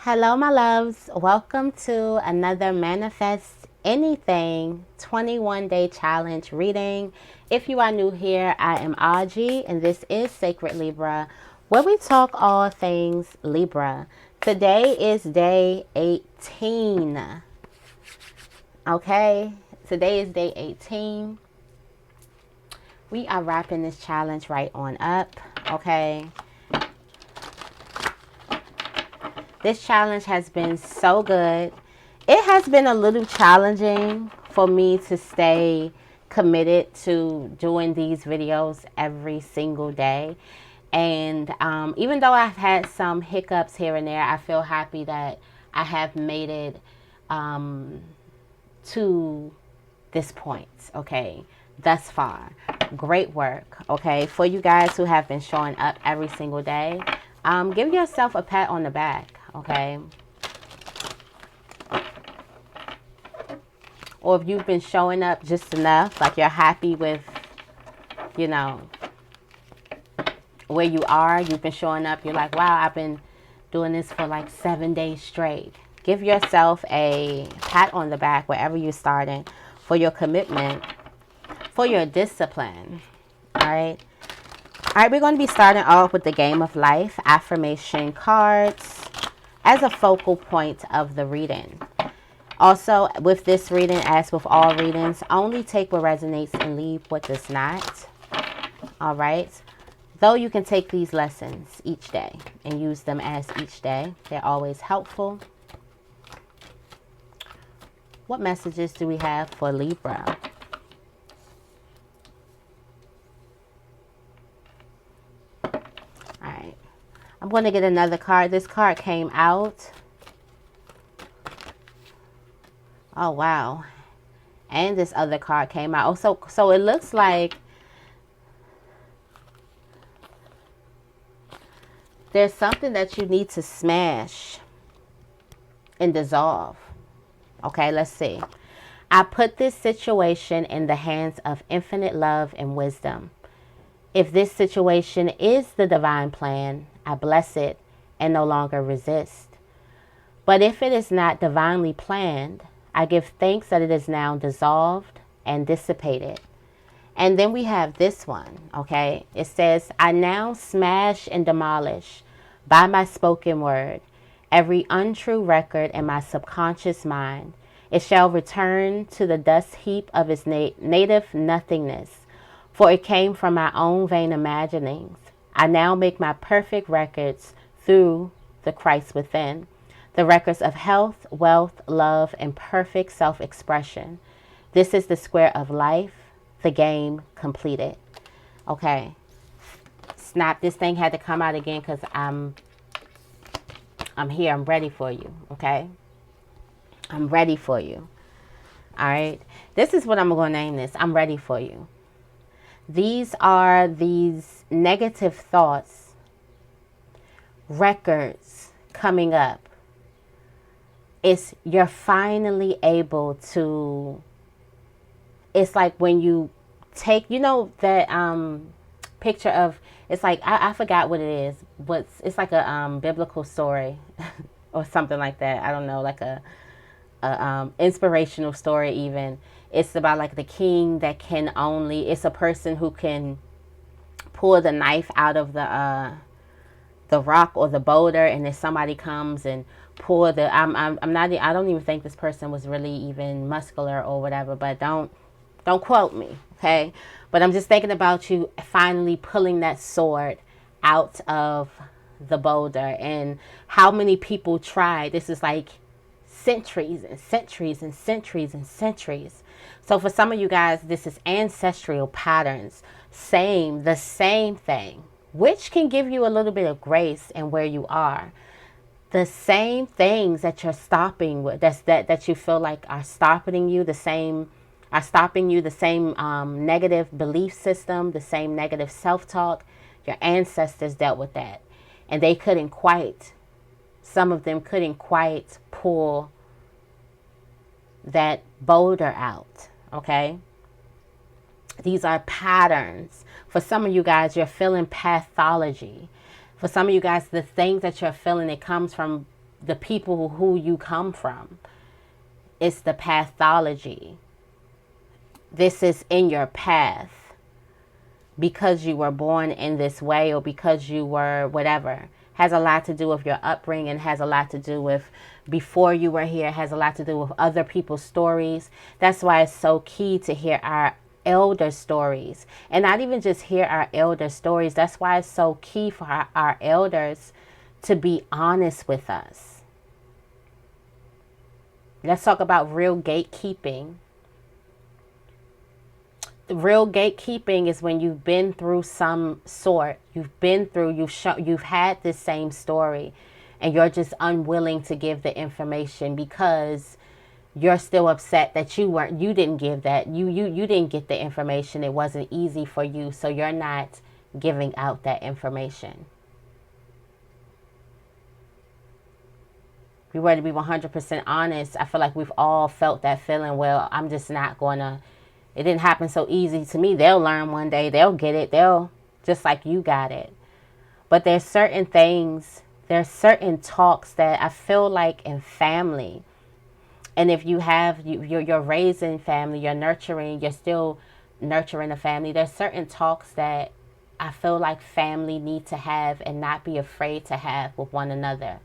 Hello, my loves. Welcome to another Manifest Anything 21-day challenge reading. If you are new here, I am Auji, and this is Sacred Libra, where we talk all things Libra. Today is day 18. Okay, today is day 18. We are wrapping this challenge right on up. Okay. This challenge has been so good. It has been a little challenging for me to stay committed to doing these videos every single day. And even though I've had some hiccups here and there, I feel happy that I have made it to this point, okay, thus far. Great work, okay, for you guys who have been showing up every single day. Give yourself a pat on the back, okay? Or if you've been showing up just enough, like you're happy with, you know, where you are, you've been showing up, you're like, wow, I've been doing this for like 7 days straight. Give yourself a pat on the back wherever you're starting for your commitment, for your discipline, all right? All right, we're going to be starting off with the Game of Life affirmation cards as a focal point of the reading. Also, with this reading, as with all readings, only take what resonates and leave what does not. All right. Though you can take these lessons each day and use them as each day. They're always helpful. What messages do we have for Libra? I'm going to get another card. This card came out. Oh, wow. And this other card came out. Oh, so it looks like there's something that you need to smash and dissolve. Okay, let's see. I put this situation in the hands of infinite love and wisdom. If this situation is the divine plan, I bless it and no longer resist. But if it is not divinely planned, I give thanks that it is now dissolved and dissipated. And then we have this one, okay? It says, I now smash and demolish by my spoken word every untrue record in my subconscious mind. It shall return to the dust heap of its native nothingness, for it came from my own vain imaginings. I now make my perfect records through the Christ within, the records of health, wealth, love, and perfect self-expression. This is the square of life, the game completed. Okay. Snap, this thing had to come out again because I'm here. I'm ready for you, okay? I'm ready for you. All right. This is what I'm going to name this. I'm ready for you. These are these negative thoughts, records coming up. You're finally able to, it's like when you take, you know, that picture of, it's like, I forgot what it is, but it's like a biblical story or something like that. I don't know, like a inspirational story even. It's about like the king that can only, it's a person who can pull the knife out of the rock or the boulder, and then somebody comes and pull the, I don't even think this person was really even muscular or whatever, but don't quote me, okay? But I'm just thinking about you finally pulling that sword out of the boulder, and how many people tried. This is like centuries and centuries and centuries and centuries. So for some of you guys, this is ancestral patterns saying the same thing, which can give you a little bit of grace in where you are. The same things that you're stopping with, that you feel like are stopping you, the same negative belief system, the same negative self-talk. Your ancestors dealt with that, and they couldn't quite, some of them couldn't quite pull that boulder out, okay? These are patterns. For some of you guys, you're feeling pathology. For some of you guys, the things that you're feeling, it comes from the people who you come from. It's the pathology. This is in your path because you were born in this way, or because you were whatever. Has a lot to do with your upbringing, has a lot to do with before you were here, has a lot to do with other people's stories. That's why it's so key to hear our elder stories, and not even just hear our elder stories. That's why it's so key for our elders to be honest with us. Let's talk about real gatekeeping. The real gatekeeping is when you've been through some sort, you've had this same story, and you're just unwilling to give the information because you're still upset that you didn't give that. You didn't get the information. It wasn't easy for you, so you're not giving out that information. If we were to be 100% honest, I feel like we've all felt that feeling. Well, I'm just not gonna. It didn't happen so easy to me. They'll learn one day. They'll get it. They'll just like you got it. But there's certain things. There's certain talks that I feel like in family. And if you have, you're raising family, you're still nurturing a family. There's certain talks that I feel like family need to have and not be afraid to have with one another.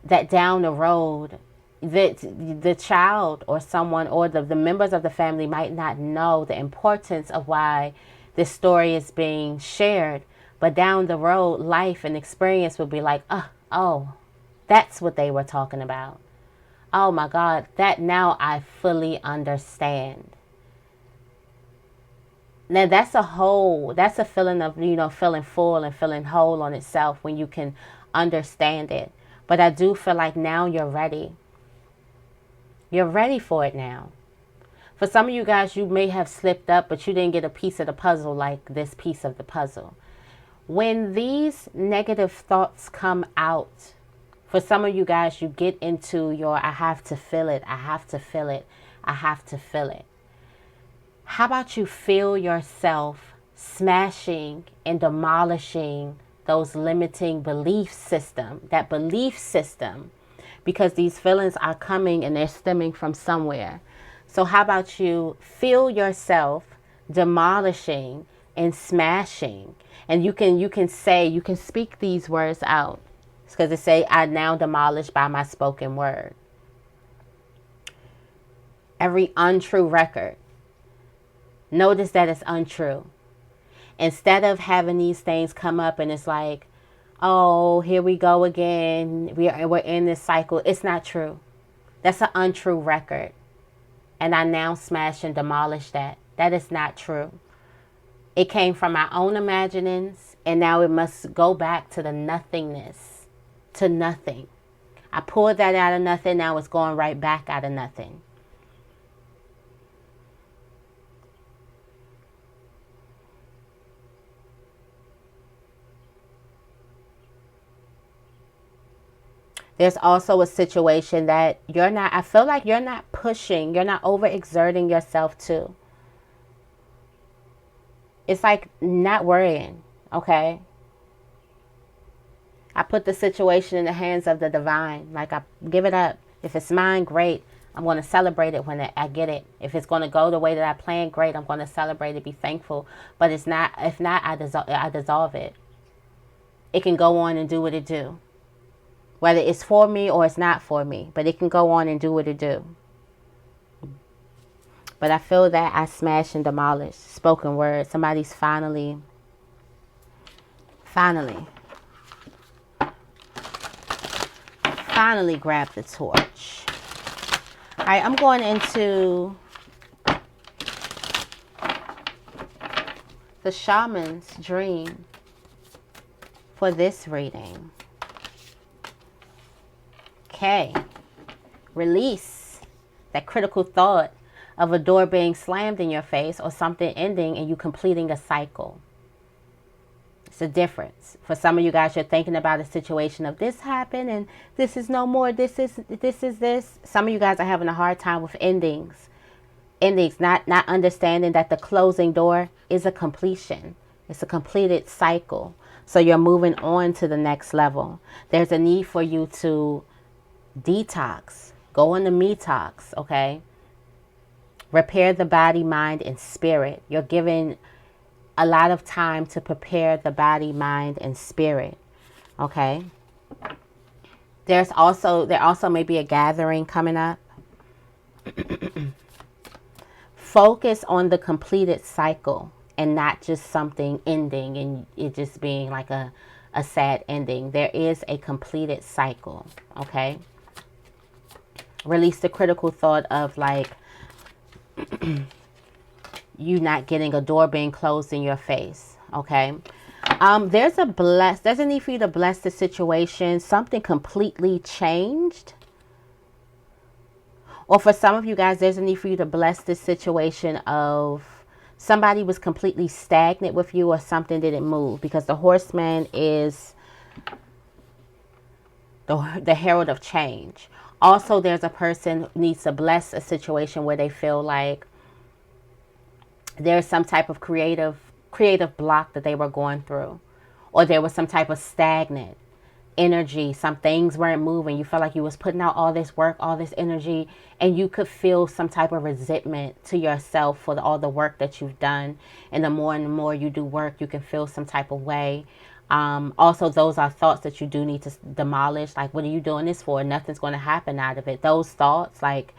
That down the road, that the child or someone or the members of the family might not know the importance of why this story is being shared. But down the road, life and experience will be like, oh, that's what they were talking about. Oh my God, that now I fully understand. Now that's a feeling of, feeling full and feeling whole on itself when you can understand it. But I do feel like now you're ready. You're ready for it now. For some of you guys, you may have slipped up, but you didn't get a piece of the puzzle like this piece of the puzzle. When these negative thoughts come out, for some of you guys, you get into your, I have to feel it, I have to feel it, I have to feel it. How about you feel yourself smashing and demolishing those limiting belief system, that belief system, because these feelings are coming and they're stemming from somewhere. So how about you feel yourself demolishing and smashing, and you can speak these words out. Because it say, I now demolish by my spoken word. Every untrue record. Notice that it's untrue. Instead of having these things come up and it's like, oh, here we go again. We're in this cycle. It's not true. That's an untrue record. And I now smash and demolish that. That is not true. It came from my own imaginings, and now it must go back to the nothingness. To nothing. I pulled that out of nothing. Now it's going right back out of nothing. There's also a situation that I feel like you're not pushing, you're not overexerting yourself too. It's like not worrying, okay? I put the situation in the hands of the divine. Like, I give it up. If it's mine, great. I'm going to celebrate it when I get it. If it's going to go the way that I planned, great. I'm going to celebrate it, be thankful. But it's not. If not, I dissolve it. It can go on and do what it do. Whether it's for me or it's not for me. But it can go on and do what it do. But I feel that I smash and demolish. Spoken word. Somebody's finally grab the torch. All right, I'm going into the shaman's dream for this reading. Okay. Release that critical thought of a door being slammed in your face or something ending and you completing a cycle. It's a difference. For some of you guys, you're thinking about a situation of this happened and this is no more. This is this. Some of you guys are having a hard time with endings. Endings, not understanding that the closing door is a completion. It's a completed cycle. So you're moving on to the next level. There's a need for you to detox. Go on the detox, okay? Repair the body, mind, and spirit. You're given a lot of time to prepare the body, mind, and spirit, okay? There also may be a gathering coming up. Focus on the completed cycle and not just something ending and it just being like a sad ending. There is a completed cycle, okay? Release the critical thought of like you not getting a door being closed in your face, okay? There's a need for you to bless the situation. Something completely changed. Or for some of you guys, there's a need for you to bless this situation of somebody was completely stagnant with you or something didn't move. Because the horseman is the herald of change. Also, there's a person who needs to bless a situation where they feel like there's some type of creative block that they were going through. Or there was some type of stagnant energy. Some things weren't moving. You felt like you was putting out all this work, all this energy, and you could feel some type of resentment to yourself for all the work that you've done. And the more you do work, you can feel some type of way. Also, those are thoughts that you do need to demolish. Like, what are you doing this for? Nothing's going to happen out of it. Those thoughts, like,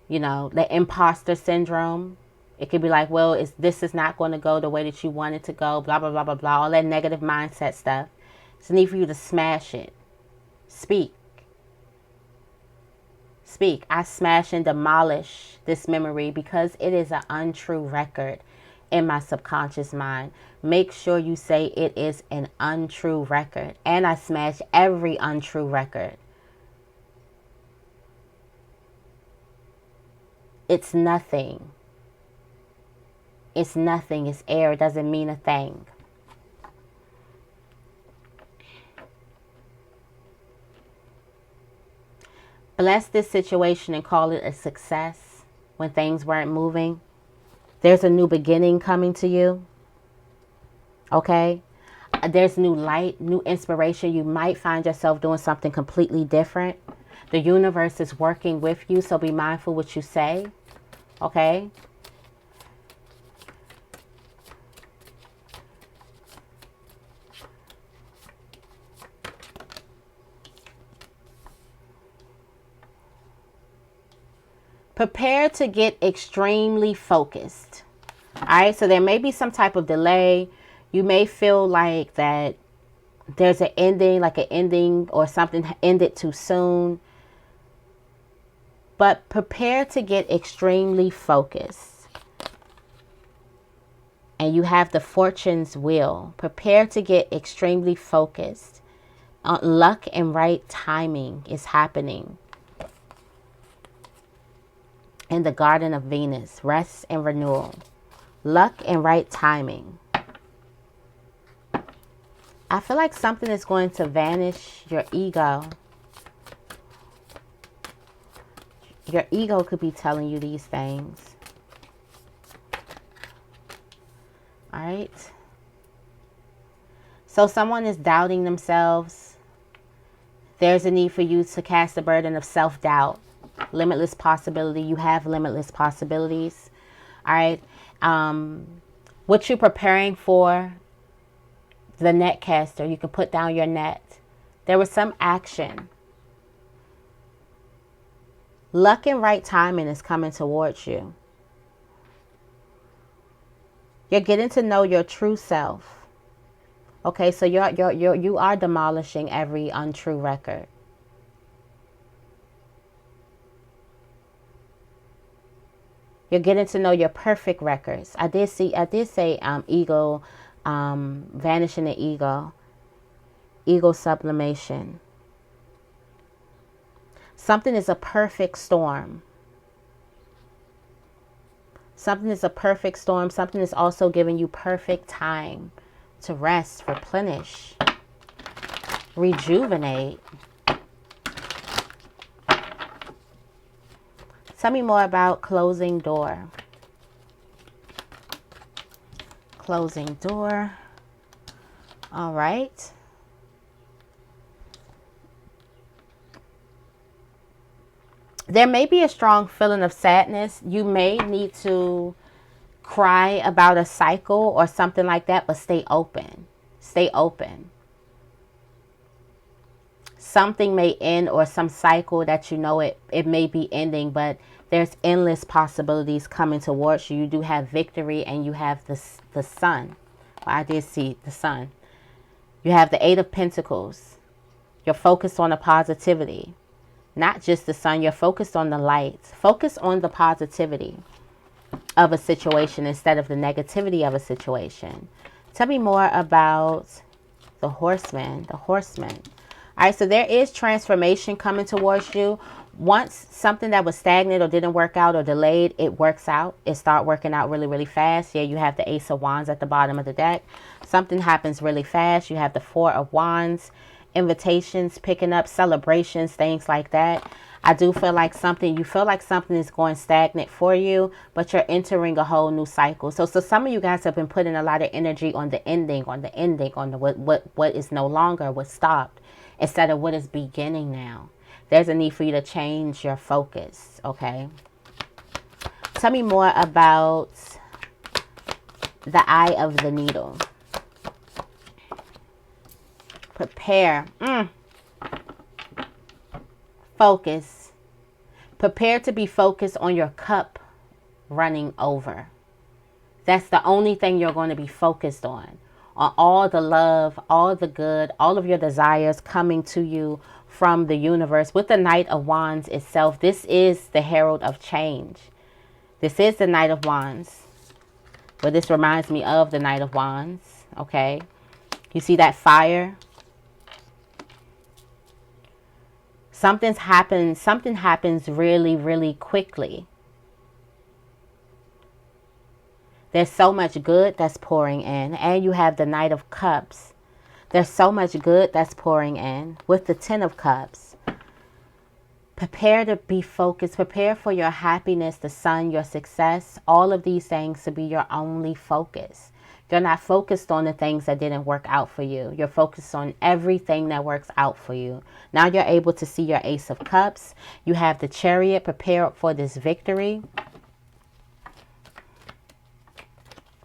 you know, the imposter syndrome. It could be like, well, this is not going to go the way that you want it to go, blah, blah, blah, blah, blah, all that negative mindset stuff. It's a need for you to smash it. Speak. Speak. I smash and demolish this memory because it is an untrue record in my subconscious mind. Make sure you say it is an untrue record. And I smash every untrue record. It's nothing. It's nothing. It's air. It doesn't mean a thing. Bless this situation and call it a success when things weren't moving. There's a new beginning coming to you. Okay? There's new light, new inspiration. You might find yourself doing something completely different. The universe is working with you, so be mindful what you say. Okay? Prepare to get extremely focused. All right, so there may be some type of delay. You may feel like that there's an ending, like an ending or something ended too soon. But prepare to get extremely focused. And you have the fortune's wheel. Prepare to get extremely focused. Luck and right timing is happening. In the Garden of Venus, rest and renewal. Luck and right timing. I feel like something is going to vanish your ego. Your ego could be telling you these things. All right. So someone is doubting themselves. There's a need for you to cast the burden of self-doubt. Limitless possibility. You have limitless possibilities. All right. What you're preparing for, the net caster, you can put down your net. There was some action. Luck and right timing is coming towards you. You're getting to know your true self. Okay, so you are demolishing every untrue record. You're getting to know your perfect records. I did say ego, vanishing the ego sublimation. Something is a perfect storm. Something is a perfect storm. Something is also giving you perfect time to rest, replenish, rejuvenate. Tell me more about closing door. Closing door. All right. There may be a strong feeling of sadness. You may need to cry about a cycle or something like that, but stay open. Stay open. Something may end, or some cycle that you know it may be ending, but there's endless possibilities coming towards you. You do have victory, and you have the sun. Well, I did see the sun. You have the Eight of Pentacles. You're focused on the positivity. Not just the sun. You're focused on the light. Focus on the positivity of a situation instead of the negativity of a situation. Tell me more about the horseman. The horseman. All right, so there is transformation coming towards you. Once something that was stagnant or didn't work out or delayed, it works out. It starts working out really, really fast. Yeah, you have the Ace of Wands at the bottom of the deck. Something happens really fast. You have the Four of Wands. Invitations, picking up, celebrations, things like that. I do feel like you feel like something is going stagnant for you, but you're entering a whole new cycle. So some of you guys have been putting a lot of energy on the ending, on the what is no longer, what stopped, instead of what is beginning now. There's a need for you to change your focus, okay? Tell me more about the Eye of the Needle. Prepare. Focus. Prepare to be focused on your cup running over. That's the only thing you're going to be focused on all the love, all the good, all of your desires coming to you from the universe. With the Knight of Wands itself, this is the herald of change. This is the Knight of Wands. But this reminds me of the Knight of Wands, okay? You see that fire? Something happens really, really quickly. There's so much good that's pouring in. And you have the Knight of Cups. There's so much good that's pouring in with the Ten of Cups. Prepare to be focused. Prepare for your happiness, the sun, your success. All of these things to be your only focus. You're not focused on the things that didn't work out for you. You're focused on everything that works out for you. Now you're able to see your Ace of Cups. You have the Chariot. Prepare for this victory.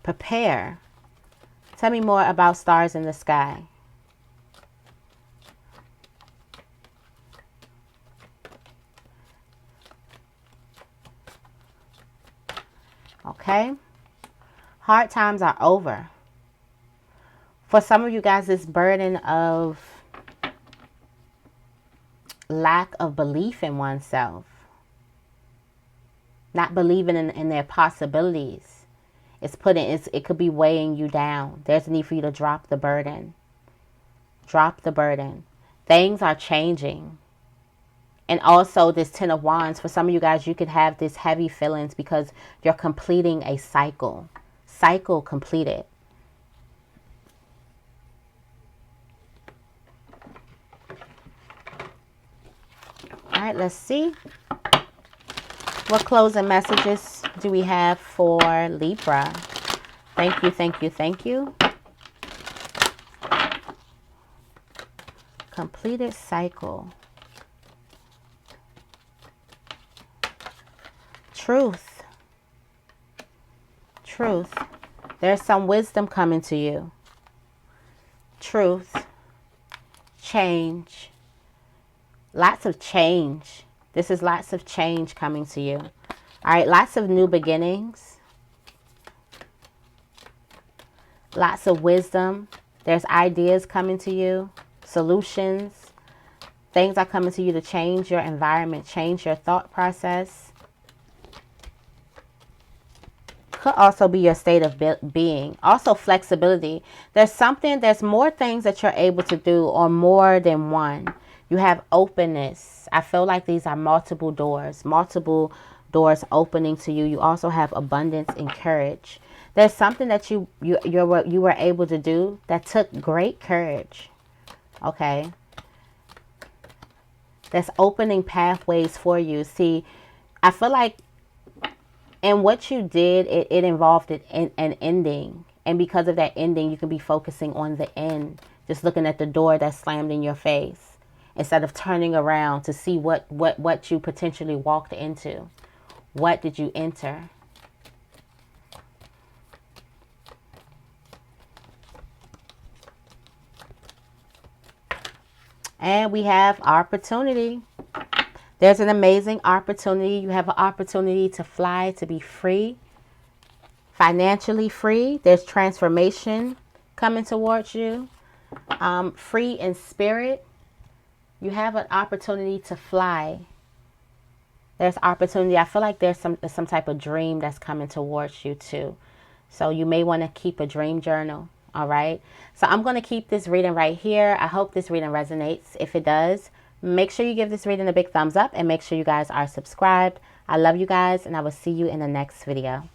Prepare. Tell me more about stars in the sky. Okay. Hard times are over. For some of you guys, this burden of lack of belief in oneself, not believing in their possibilities, it could be weighing you down. There's a need for you to drop the burden. Drop the burden. Things are changing. And also this Ten of Wands, for some of you guys, you could have this heavy feelings because you're completing a cycle. Cycle completed. All right, let's see. What closing messages do we have for Libra? Thank you, thank you, thank you. Completed cycle. Truth. Truth. There's some wisdom coming to you. Truth. Change. Lots of change. This is lots of change coming to you. All right, lots of new beginnings. Lots of wisdom. There's ideas coming to you. Solutions. Things are coming to you to change your environment, change your thought process. Could also be your state of being. Also flexibility. There's more things that you're able to do, or more than one. You have openness. I feel like these are multiple doors opening to you. You also have abundance and courage. There's something that you were able to do that took great courage. Okay. That's opening pathways for you. See, I feel like, and what you did, it involved an ending. And because of that ending, you can be focusing on the end. Just looking at the door that slammed in your face. Instead of turning around to see what you potentially walked into. What did you enter? And we have opportunity. There's an amazing opportunity. You have an opportunity to fly, to be free. Financially free. There's transformation coming towards you. Free in spirit. You have an opportunity to fly. There's opportunity. I feel like there's some type of dream that's coming towards you too. So you may want to keep a dream journal. All right. So I'm going to keep this reading right here. I hope this reading resonates. If it does, make sure you give this reading a big thumbs up and make sure you guys are subscribed. I love you guys and I will see you in the next video.